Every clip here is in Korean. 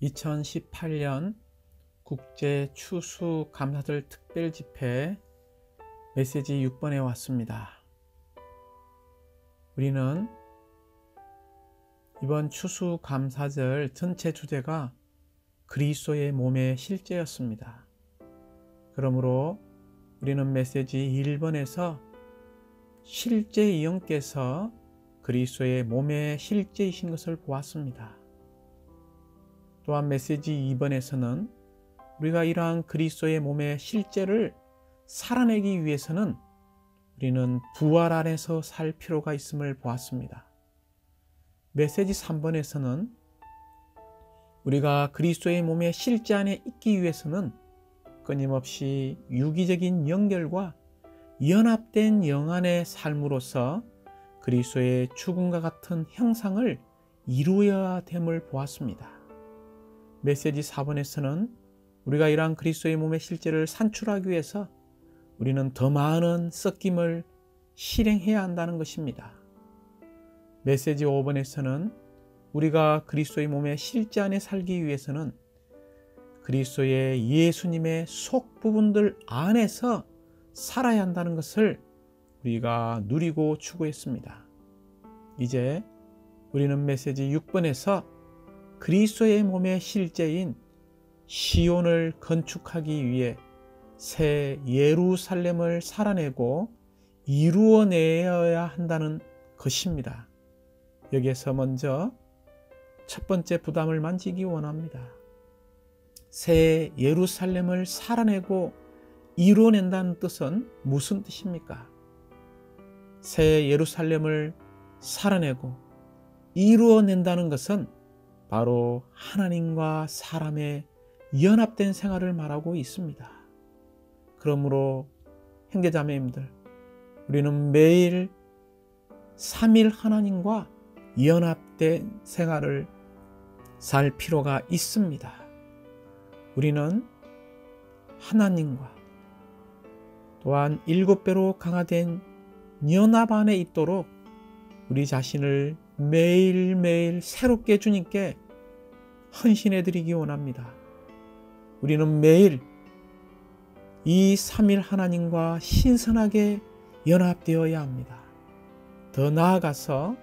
2018년 국제 추수감사절 특별집회 메시지 6번에 왔습니다. 우리는 이번 추수감사절 전체 주제가 그리스도의 몸의 실제였습니다. 그러므로 우리는 메시지 1번에서 실제 영께서 그리스도의 몸의 실제이신 것을 보았습니다. 또한 메시지 2번에서는 우리가 이러한 그리스도의 몸의 실제를 살아내기 위해서는 우리는 부활 안에서 살 필요가 있음을 보았습니다. 메시지 3번에서는 우리가 그리스도의 몸의 실제 안에 있기 위해서는 끊임없이 유기적인 연결과 연합된 영안의 삶으로서 그리스도의 죽음과 같은 형상을 이루어야 됨을 보았습니다. 메시지 4번에서는 우리가 이러한 그리스도의 몸의 실제를 산출하기 위해서 우리는 더 많은 섞임을 실행해야 한다는 것입니다. 메시지 5번에서는 우리가 그리스도의 몸의 실제 안에 살기 위해서는 그리스도의 예수님의 속 부분들 안에서 살아야 한다는 것을 우리가 누리고 추구했습니다. 이제 우리는 메시지 6번에서 그리스도의 몸의 실제인 시온을 건축하기 위해 새 예루살렘을 살아내고 이루어내어야 한다는 것입니다. 여기에서 먼저 첫 번째 부담을 만지기 원합니다. 새 예루살렘을 살아내고 이루어낸다는 뜻은 무슨 뜻입니까? 새 예루살렘을 살아내고 이루어낸다는 것은 바로 하나님과 사람의 연합된 생활을 말하고 있습니다. 그러므로 형제자매님들, 우리는 매일 삼일 하나님과 연합된 생활을 살 필요가 있습니다. 우리는 하나님과 또한 7배로 강화된 연합 안에 있도록 우리 자신을 매일매일 새롭게 주님께 헌신해 드리기 원합니다. 우리는 매일 이 삼일 하나님과 신선하게 연합되어야 합니다. 더 나아가서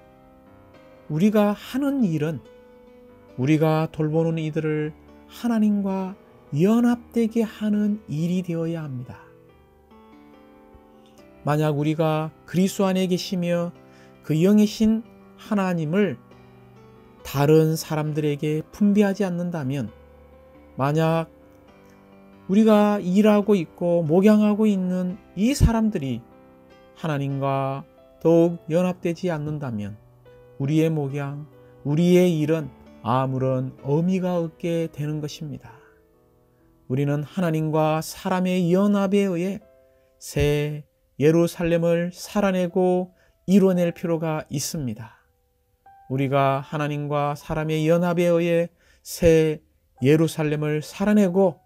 우리가 하는 일은 우리가 돌보는 이들을 하나님과 연합되게 하는 일이 되어야 합니다. 만약 우리가 그리스도 안에 계시며 그 영이신 하나님을 다른 사람들에게 분배하지 않는다면, 만약 우리가 일하고 있고 목양하고 있는 이 사람들이 하나님과 더욱 연합되지 않는다면 우리의 목양, 우리의 일은 아무런 의미가 없게 되는 것입니다. 우리는 하나님과 사람의 연합에 의해 새 예루살렘을 살아내고 이뤄낼 필요가 있습니다. 우리가 하나님과 사람의 연합에 의해 새 예루살렘을 살아내고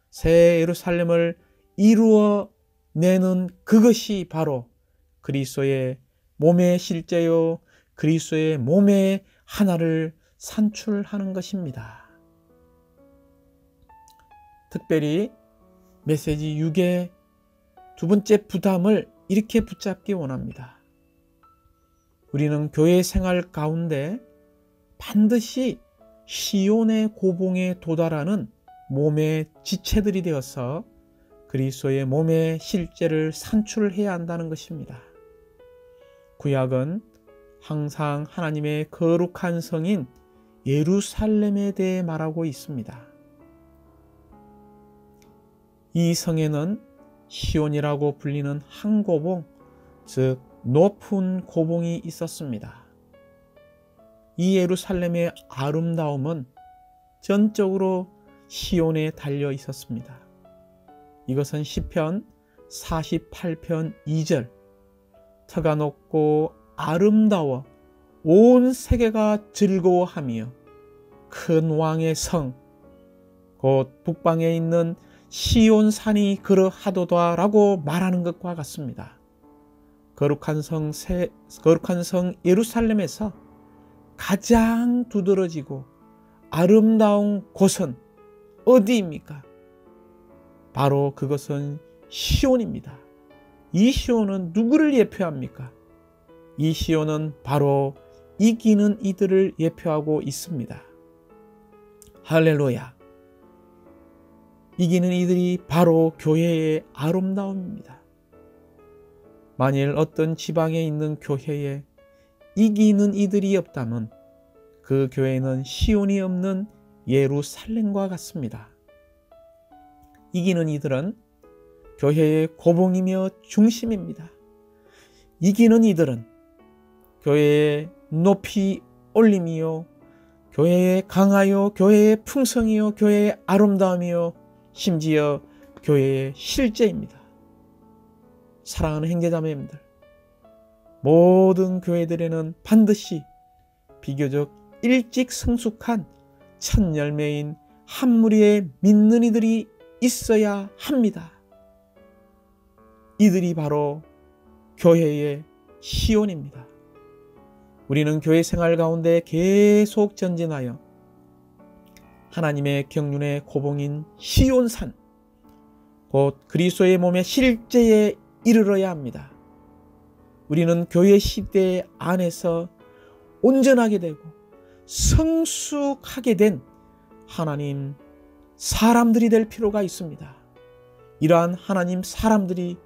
새 예루살렘을 이루어내는 그것이 바로 그리스도의 몸의 실제요, 그리스도의 몸의 하나를 산출하는 것입니다. 특별히 메시지 6의 두 번째 부담을 이렇게 붙잡기 원합니다. 우리는 교회 생활 가운데 반드시 시온의 고봉에 도달하는 몸의 지체들이 되어서 그리스도의 몸의 실제를 산출해야 한다는 것입니다. 구약은 항상 하나님의 거룩한 성인 예루살렘에 대해 말하고 있습니다. 이 성에는 시온이라고 불리는 한 고봉, 즉 높은 고봉이 있었습니다. 이 예루살렘의 아름다움은 전적으로 시온에 달려 있었습니다. 이것은 시편 48편 2절, 터가 높고 아름다워 온 세계가 즐거워하며 큰 왕의 성, 곧 북방에 있는 시온산이 그러하도다 라고 말하는 것과 같습니다. 거룩한 성 예루살렘에서 가장 두드러지고 아름다운 곳은 어디입니까? 바로 그것은 시온입니다. 이 시온은 누구를 예표합니까? 이 시온은 바로 이기는 이들을 예표하고 있습니다. 할렐루야. 이기는 이들이 바로 교회의 아름다움입니다. 만일 어떤 지방에 있는 교회에 이기는 이들이 없다면 그 교회는 시온이 없는 예루살렘과 같습니다. 이기는 이들은 교회의 고봉이며 중심입니다. 이기는 이들은 교회의 높이 올림이요, 교회의 강하여, 교회의 풍성이요, 교회의 아름다움이요, 심지어 교회의 실제입니다. 사랑하는 형제자매님들, 모든 교회들에는 반드시 비교적 일찍 성숙한 첫 열매인 한 무리의 믿는 이들이 있어야 합니다. 이들이 바로 교회의 시온입니다. 우리는 교회 생활 가운데 계속 전진하여 하나님의 경륜의 고봉인 시온산, 곧 그리스도의 몸의 실제에 이르러야 합니다. 우리는 교회 시대 안에서 온전하게 되고 성숙하게 된 하나님 사람들이 될 필요가 있습니다. 이러한 하나님 사람들이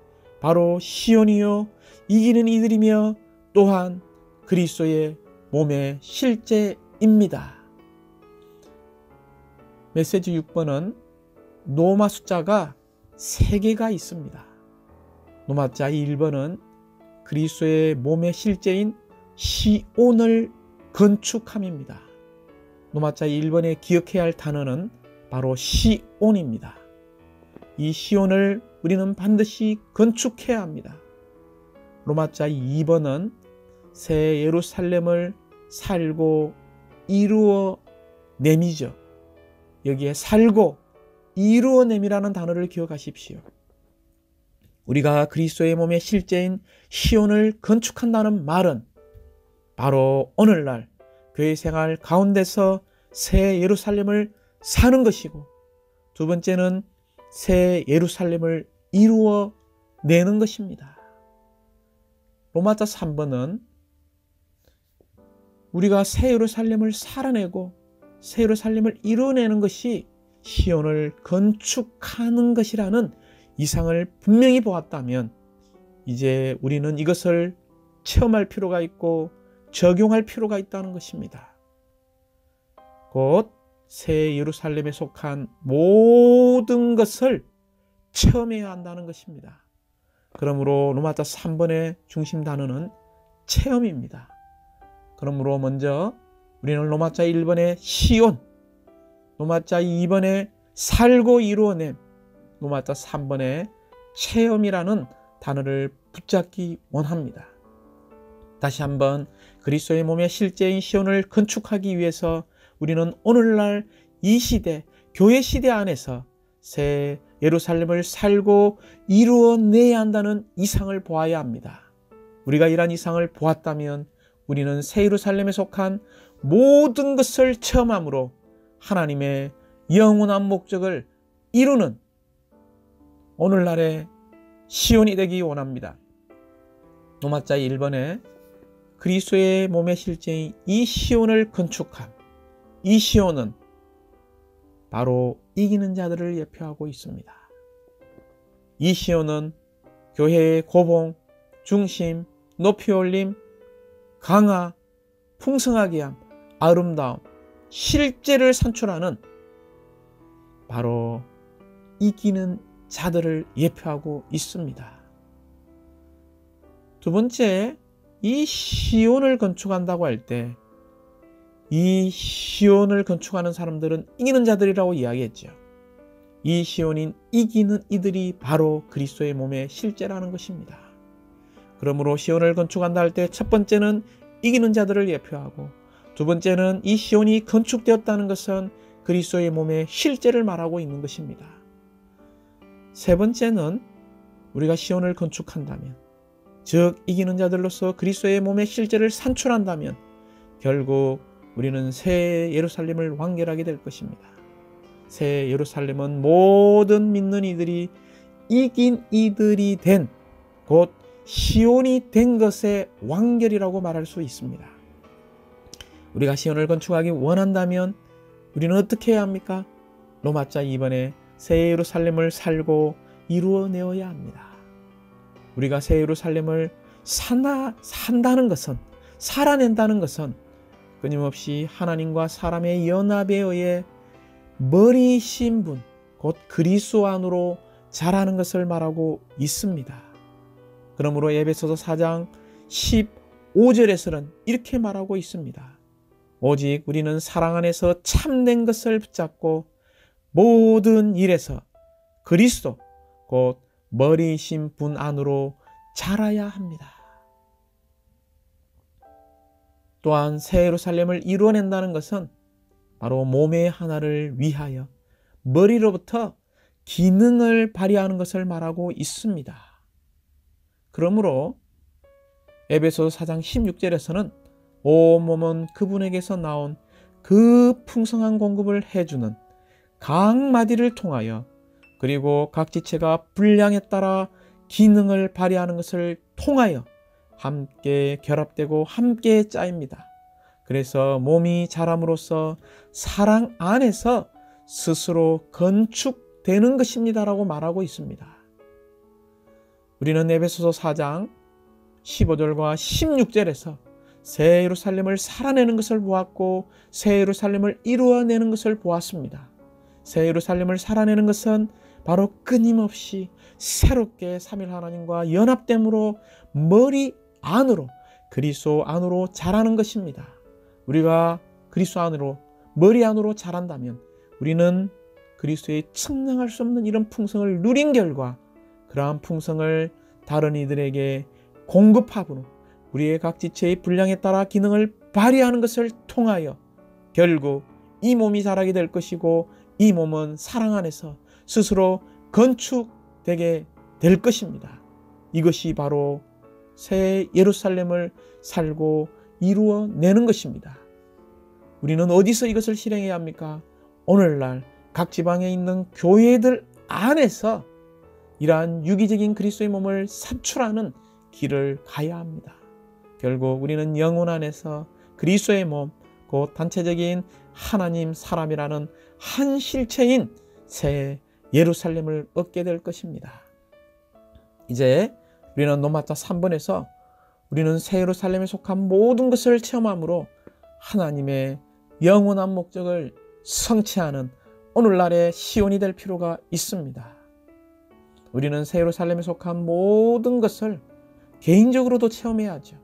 바로 시온이요 이기는 이들이며 또한 그리스도의 몸의 실제입니다. 메시지 6번은 노마 숫자가 3개가 있습니다. 노마자 1번은 그리스도의 몸의 실제인 시온을 건축함입니다. 노마자 1번에 기억해야 할 단어는 바로 시온입니다. 이 시온을 우리는 반드시 건축해야 합니다. 로마자 2번은 새 예루살렘을 살고 이루어 내미죠. 여기에 살고 이루어냄이라는 단어를 기억하십시오. 우리가 그리스도의 몸의 실제인 시온을 건축한다는 말은 바로 오늘날 교회 생활 가운데서 새 예루살렘을 사는 것이고, 두 번째는 새 예루살렘을 이루어 내는 것입니다. 로마자 3번은 우리가 새 예루살렘을 살아내고 새 예루살렘을 이루어내는 것이 시온을 건축하는 것이라는 이상을 분명히 보았다면 이제 우리는 이것을 체험할 필요가 있고 적용할 필요가 있다는 것입니다. 곧 새 예루살렘에 속한 모든 것을 체험해야 한다는 것입니다. 그러므로 로마자 3번의 중심 단어는 체험입니다. 그러므로 먼저 우리는 로마자 1번의 시온, 로마자 2번의 살고 이루어냄, 로마자 3번의 체험이라는 단어를 붙잡기 원합니다. 다시 한번 그리스도의 몸의 실제인 시온을 건축하기 위해서 우리는 오늘날 이 시대, 교회 시대 안에서 새 예루살렘을 살고 이루어내야 한다는 이상을 보아야 합니다. 우리가 이러한 이상을 보았다면 우리는 새 예루살렘에 속한 모든 것을 체험함으로 하나님의 영원한 목적을 이루는 오늘날의 시온이 되기 원합니다. 로마자 1번에 그리스도의 몸의 실제인 이 시온을 건축함, 이 시온은 바로 이기는 자들을 예표하고 있습니다. 이 시온은 교회의 고봉, 중심, 높이 올림, 강화, 풍성하게 함, 아름다움, 실제를 산출하는 바로 이기는 자들을 예표하고 있습니다. 두 번째, 이 시온을 건축한다고 할 때 이 시온을 건축하는 사람들은 이기는 자들이라고 이야기했죠. 이 시온인 이기는 이들이 바로 그리스도의 몸의 실제라는 것입니다. 그러므로 시온을 건축한다 할 때 첫 번째는 이기는 자들을 예표하고, 두 번째는 이 시온이 건축되었다는 것은 그리스도의 몸의 실제를 말하고 있는 것입니다. 세 번째는 우리가 시온을 건축한다면, 즉 이기는 자들로서 그리스도의 몸의 실제를 산출한다면 결국 우리는 새 예루살렘을 완결하게 될 것입니다. 새 예루살렘은 모든 믿는 이들이 이긴 이들이 된, 곧 시온이 된 것의 완결이라고 말할 수 있습니다. 우리가 시온을 건축하기 원한다면 우리는 어떻게 해야 합니까? 로마자 2번에 새 예루살렘을 살고 이루어내어야 합니다. 우리가 새 예루살렘을 산다는 것은, 살아낸다는 것은 끊임없이 하나님과 사람의 연합에 의해 머리이신 분, 곧 그리스도 안으로 자라는 것을 말하고 있습니다. 그러므로 에베소서 4장 15절에서는 이렇게 말하고 있습니다. 오직 우리는 사랑 안에서 참된 것을 붙잡고 모든 일에서 그리스도, 곧 머리이신 분 안으로 자라야 합니다. 또한 새 예루살렘을 이루어낸다는 것은 바로 몸의 하나를 위하여 머리로부터 기능을 발휘하는 것을 말하고 있습니다. 그러므로 에베소서 4장 16절에서는 온몸은 그분에게서 나온 그 풍성한 공급을 해주는 각 마디를 통하여, 그리고 각 지체가 분량에 따라 기능을 발휘하는 것을 통하여 함께 결합되고 함께 짜입니다. 그래서 몸이 자람으로써 사랑 안에서 스스로 건축되는 것입니다라고 말하고 있습니다. 우리는 에베소서 4장 15절과 16절에서 새 예루살렘을 살아내는 것을 보았고 새 예루살렘을 이루어내는 것을 보았습니다. 새 예루살렘을 살아내는 것은 바로 끊임없이 새롭게 삼위 하나님과 연합됨으로 머리 안으로, 그리스도 안으로 자라는 것입니다. 우리가 그리스도 안으로, 머리 안으로 자란다면 우리는 그리스도의 측량할 수 없는 이런 풍성을 누린 결과 그러한 풍성을 다른 이들에게 공급함으로 우리의 각 지체의 분량에 따라 기능을 발휘하는 것을 통하여 결국 이 몸이 자라게 될 것이고 이 몸은 사랑 안에서 스스로 건축되게 될 것입니다. 이것이 바로 새 예루살렘을 살고 이루어내는 것입니다. 우리는 어디서 이것을 실행해야 합니까? 오늘날 각 지방에 있는 교회들 안에서 이러한 유기적인 그리스도의 몸을 산출하는 길을 가야 합니다. 결국 우리는 영혼 안에서 그리스도의 몸, 곧 단체적인 하나님 사람이라는 한 실체인 새 예루살렘을 얻게 될 것입니다. 이제 우리는 로마자 3번에서 우리는 새 예루살렘에 속한 모든 것을 체험함으로 하나님의 영원한 목적을 성취하는 오늘날의 시온이 될 필요가 있습니다. 우리는 새 예루살렘에 속한 모든 것을 개인적으로도 체험해야 하죠.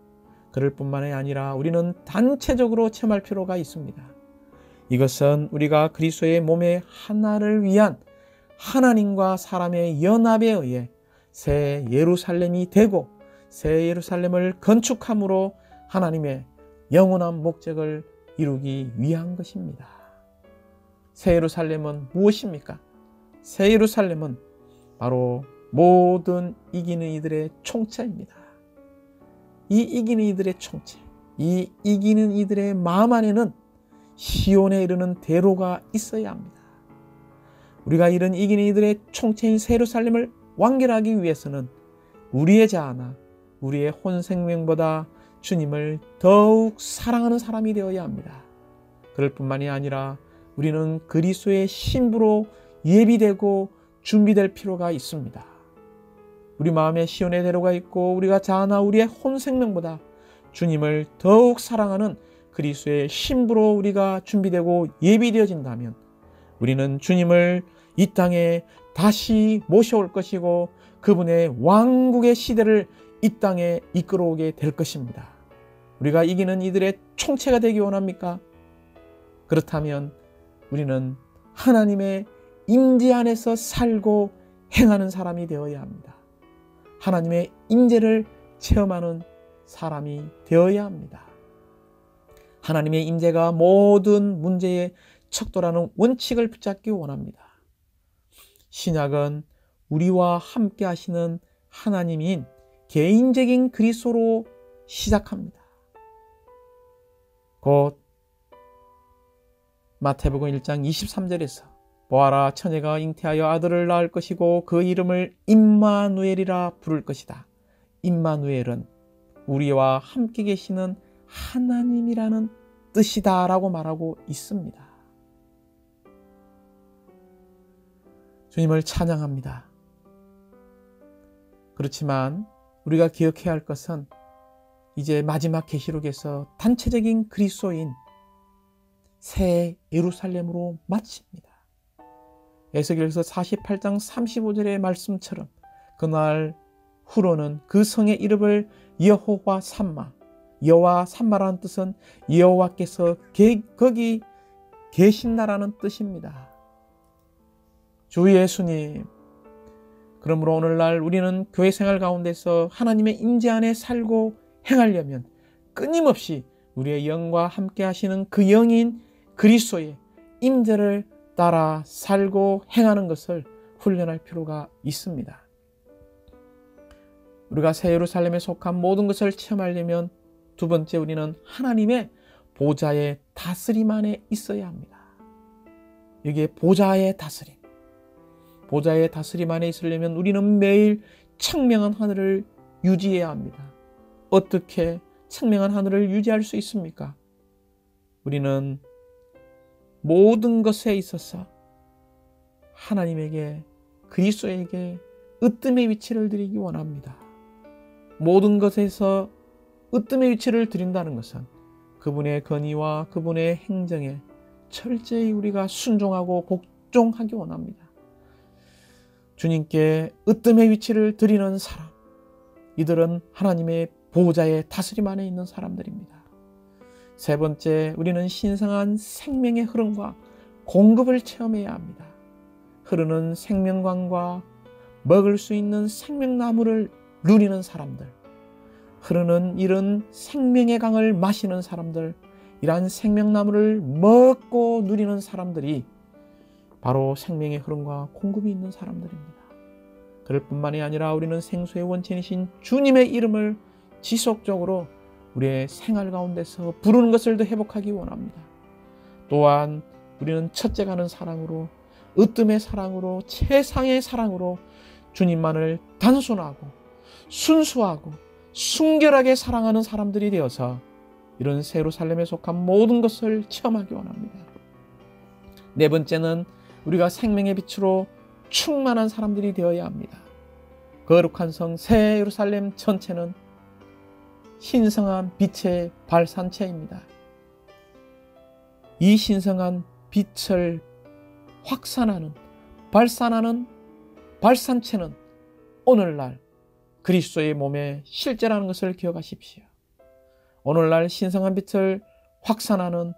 그럴 뿐만이 아니라 우리는 단체적으로 체험할 필요가 있습니다. 이것은 우리가 그리스도의 몸의 하나를 위한 하나님과 사람의 연합에 의해 새 예루살렘이 되고 새 예루살렘을 건축함으로 하나님의 영원한 목적을 이루기 위한 것입니다. 새 예루살렘은 무엇입니까? 새 예루살렘은 바로 모든 이기는 이들의 총체입니다. 이 이기는 이들의 총체, 이 이기는 이들의 마음 안에는 시온에 이르는 대로가 있어야 합니다. 우리가 이런 이기는 이들의 총체인 새 예루살렘을 완결하기 위해서는 우리의 자아나 우리의 혼생명보다 주님을 더욱 사랑하는 사람이 되어야 합니다. 그럴 뿐만이 아니라 우리는 그리스도의 신부로 예비되고 준비될 필요가 있습니다. 우리 마음에 시온의 대로가 있고 우리가 자아나 우리의 혼생명보다 주님을 더욱 사랑하는 그리스도의 신부로 우리가 준비되고 예비되어진다면 우리는 주님을 이 땅에 다시 모셔올 것이고 그분의 왕국의 시대를 이 땅에 이끌어오게 될 것입니다. 우리가 이기는 이들의 총체가 되기 원합니까? 그렇다면 우리는 하나님의 임재 안에서 살고 행하는 사람이 되어야 합니다. 하나님의 임재를 체험하는 사람이 되어야 합니다. 하나님의 임재가 모든 문제의 척도라는 원칙을 붙잡기 원합니다. 신약은 우리와 함께 하시는 하나님인 개인적인 그리스도로 시작합니다. 곧 마태복음 1장 23절에서 보아라 처녀가 잉태하여 아들을 낳을 것이고 그 이름을 임마누엘이라 부를 것이다. 임마누엘은 우리와 함께 계시는 하나님이라는 뜻이다 라고 말하고 있습니다. 주님을 찬양합니다. 그렇지만 우리가 기억해야 할 것은 이제 마지막 계시록에서 단체적인 그리스도인 새 예루살렘으로 마칩니다. 에스겔서 48장 35절의 말씀처럼 그날 후로는 그 성의 이름을 여호와 삼마, 여호와 삼마라는 뜻은 여호와께서 거기 계신다라는 뜻입니다. 주 예수님, 그러므로 오늘날 우리는 교회 생활 가운데서 하나님의 임재 안에 살고 행하려면 끊임없이 우리의 영과 함께 하시는 그 영인 그리스도의 임재를 따라 살고 행하는 것을 훈련할 필요가 있습니다. 우리가 새 예루살렘에 속한 모든 것을 체험하려면 두 번째, 우리는 하나님의 보좌의 다스림 안에 있어야 합니다. 여기에 보좌의 다스림. 보좌의 다스림 안에 있으려면 우리는 매일 청명한 하늘을 유지해야 합니다. 어떻게 청명한 하늘을 유지할 수 있습니까? 우리는 모든 것에 있어서 하나님에게, 그리스도에게 으뜸의 위치를 드리기 원합니다. 모든 것에서 으뜸의 위치를 드린다는 것은 그분의 건의와 그분의 행정에 철저히 우리가 순종하고 복종하기 원합니다. 주님께 으뜸의 위치를 드리는 사람, 이들은 하나님의 보호자의 다스림 안에 있는 사람들입니다. 세 번째, 우리는 신성한 생명의 흐름과 공급을 체험해야 합니다. 흐르는 생명강과 먹을 수 있는 생명나무를 누리는 사람들, 흐르는 이런 생명의 강을 마시는 사람들, 이러한 생명나무를 먹고 누리는 사람들이 바로 생명의 흐름과 공급이 있는 사람들입니다. 그럴 뿐만이 아니라 우리는 생수의 원천이신 주님의 이름을 지속적으로 우리의 생활 가운데서 부르는 것을 더 회복하기 원합니다. 또한 우리는 첫째 가는 사랑으로, 으뜸의 사랑으로, 최상의 사랑으로 주님만을 단순하고 순수하고 순결하게 사랑하는 사람들이 되어서 이런 새 예루살렘에 속한 모든 것을 체험하기 원합니다. 네 번째는 우리가 생명의 빛으로 충만한 사람들이 되어야 합니다. 거룩한 성 새 예루살렘 전체는 신성한 빛의 발산체입니다. 이 신성한 빛을 확산하는, 발산하는 발산체는 오늘날 그리스도의 몸의 실제라는 것을 기억하십시오. 오늘날 신성한 빛을 확산하는,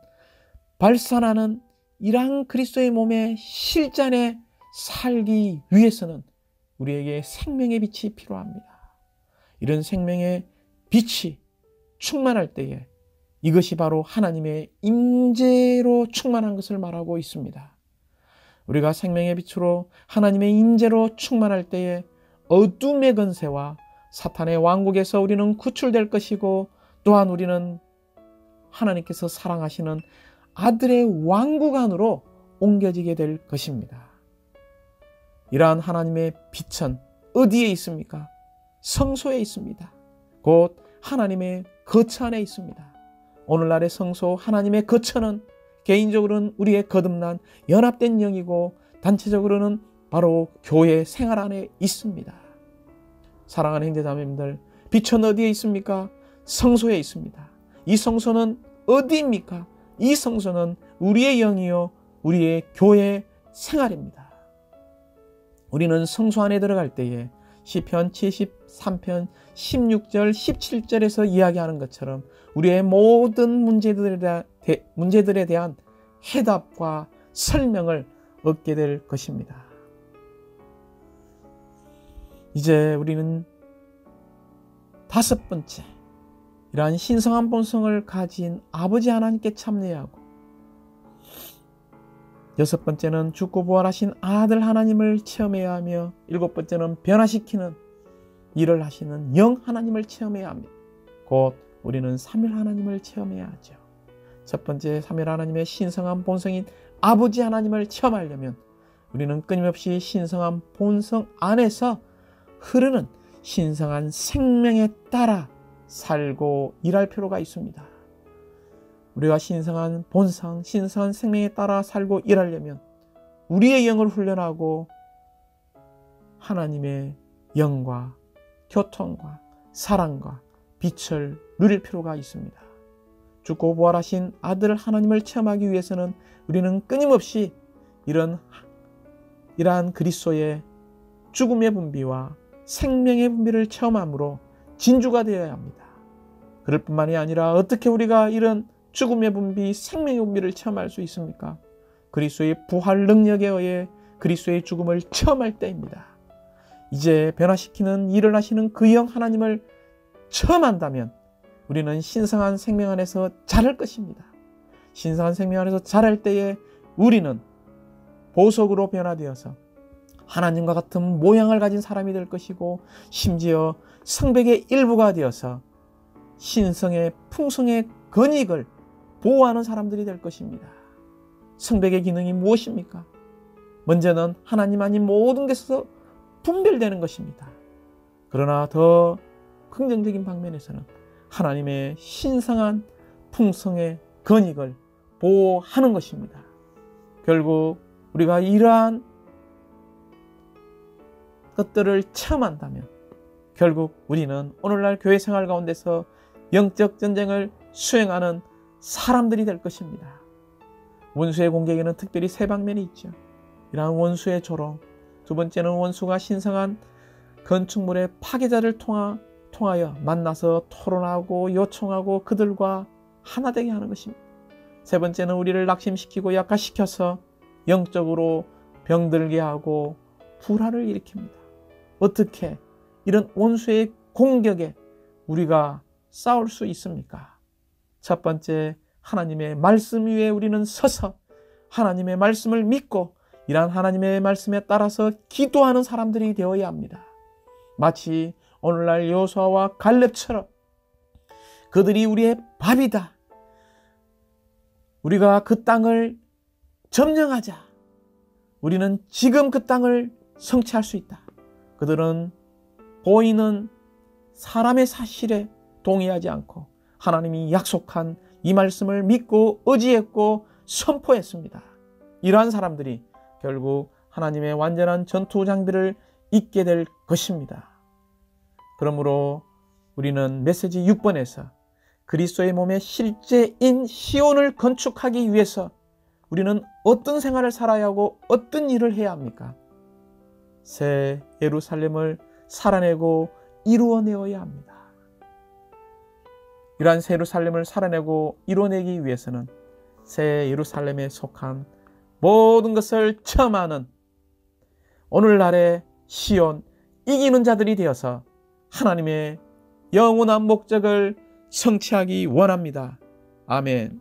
발산하는 이러한 그리스도의 몸의 실제 안에 살기 위해서는 우리에게 생명의 빛이 필요합니다. 이런 생명의 빛이 충만할 때에 이것이 바로 하나님의 임재로 충만한 것을 말하고 있습니다. 우리가 생명의 빛으로 하나님의 임재로 충만할 때에 어둠의 권세와 사탄의 왕국에서 우리는 구출될 것이고, 또한 우리는 하나님께서 사랑하시는 아들의 왕국 안으로 옮겨지게 될 것입니다. 이러한 하나님의 빛은 어디에 있습니까? 성소에 있습니다. 곧 하나님의 거처 안에 있습니다. 오늘날의 성소, 하나님의 거처는 개인적으로는 우리의 거듭난 연합된 영이고, 단체적으로는 바로 교회 생활 안에 있습니다. 사랑하는 형제자매님들, 빛은 어디에 있습니까? 성소에 있습니다. 이 성소는 어디입니까? 이 성소는 우리의 영이요, 우리의 교회 생활입니다. 우리는 성소 안에 들어갈 때에 시편 73편 16절 17절에서 이야기하는 것처럼 우리의 모든 문제들에 대한 해답과 설명을 얻게 될 것입니다. 이제 우리는 다섯 번째, 이러한 신성한 본성을 가진 아버지 하나님께 참여하고, 여섯 번째는 죽고 부활하신 아들 하나님을 체험해야 하며, 일곱 번째는 변화시키는 일을 하시는 영 하나님을 체험해야 합니다. 곧 우리는 삼위 하나님을 체험해야 하죠. 첫 번째, 삼위일 하나님의 신성한 본성인 아버지 하나님을 체험하려면 우리는 끊임없이 신성한 본성 안에서 흐르는 신성한 생명에 따라 살고 일할 필요가 있습니다. 우리가 신성한 본성, 신성한 생명에 따라 살고 일하려면 우리의 영을 훈련하고 하나님의 영과 교통과 사랑과 빛을 누릴 필요가 있습니다. 죽고 부활하신 아들 하나님을 체험하기 위해서는 우리는 끊임없이 이러한 그리스도의 죽음의 분비와 생명의 분비를 체험함으로 진주가 되어야 합니다. 그럴 뿐만이 아니라 어떻게 우리가 이런 죽음의 분비, 생명의 분비를 체험할 수 있습니까? 그리스도의 부활 능력에 의해 그리스도의 죽음을 체험할 때입니다. 이제 변화시키는 일을 하시는 그 영 하나님을 체험한다면 우리는 신성한 생명 안에서 자랄 것입니다. 신성한 생명 안에서 자랄 때에 우리는 보석으로 변화되어서 하나님과 같은 모양을 가진 사람이 될 것이고, 심지어 성백의 일부가 되어서 신성의 풍성의 건익을 보호하는 사람들이 될 것입니다. 성백의 기능이 무엇입니까? 먼저는 하나님 아닌 모든 것에서 분별되는 것입니다. 그러나 더 긍정적인 방면에서는 하나님의 신성한 풍성의 건익을 보호하는 것입니다. 결국 우리가 이러한 것들을 체험한다면 결국 우리는 오늘날 교회 생활 가운데서 영적 전쟁을 수행하는 사람들이 될 것입니다. 원수의 공격에는 특별히 세 방면이 있죠. 이러한 원수의 조롱, 두 번째는 원수가 신성한 건축물의 파괴자를 통하여 만나서 토론하고 요청하고 그들과 하나 되게 하는 것입니다. 세 번째는 우리를 낙심시키고 약화시켜서 영적으로 병들게 하고 불화를 일으킵니다. 어떻게 이런 원수의 공격에 우리가 싸울 수 있습니까? 첫 번째, 하나님의 말씀 위에 우리는 서서 하나님의 말씀을 믿고 이러한 하나님의 말씀에 따라서 기도하는 사람들이 되어야 합니다. 마치 오늘날 여호수아와 갈렙처럼 그들이 우리의 밥이다. 우리가 그 땅을 점령하자. 우리는 지금 그 땅을 성취할 수 있다. 그들은 보이는 사람의 사실에 동의하지 않고 하나님이 약속한 이 말씀을 믿고 의지했고 선포했습니다. 이러한 사람들이 결국 하나님의 완전한 전투 장비를 입게 될 것입니다. 그러므로 우리는 메시지 6번에서 그리스도의 몸의 실제인 시온을 건축하기 위해서 우리는 어떤 생활을 살아야 하고 어떤 일을 해야 합니까? 새 예루살렘을 살아내고 이루어내어야 합니다. 이러한 새 예루살렘을 살아내고 이루어내기 위해서는 새 예루살렘에 속한 모든 것을 체험하는 오늘날의 시온 이기는 자들이 되어서 하나님의 영원한 목적을 성취하기 원합니다. 아멘.